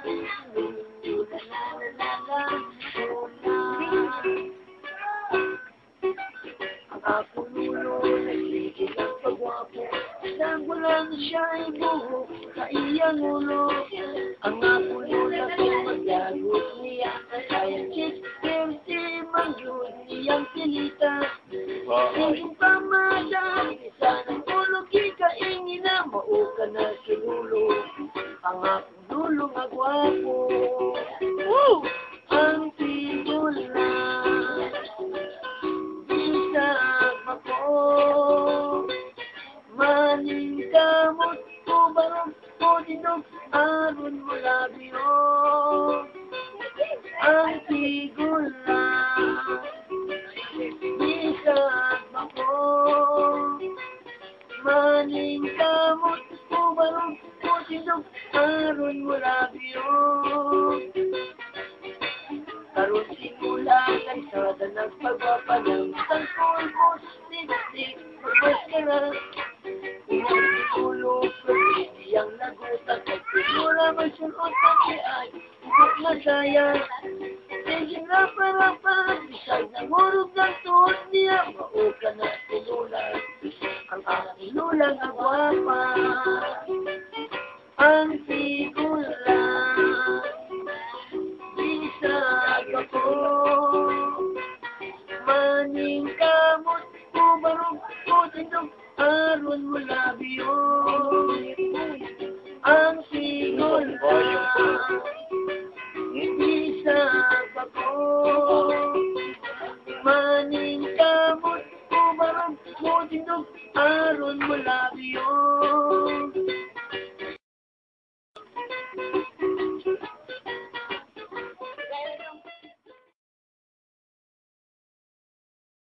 Ang aking ulo, nagsigil ang pagwapo. Nang wala na siya ay buho sa iyang ulo. Ang aking ulo na magdagot niya. Kaya chis, pero si Mangyod niyang silita. Singing pamadang, isa ng ulo, kikaingin na mauka na kinulo. Ang aking dulo nga gwapo. Ang figura. Maning kamot ko barong ko dinog aron mo labyo. Ang figura bisag ako. Maning kamot ko barong ko dinog aron mo labyo. Karon simula kay sada nagpagwapa ng isang kulbos lipstick magmaskara. Tulog ko siyang nagutan at simula magsulot pati ay ibig masaya. Singing rapa-rapa bisag ng murog ng tuhod niya mauka na sinula. Ang aking lula nga gwapa ang figura. Bisag ako.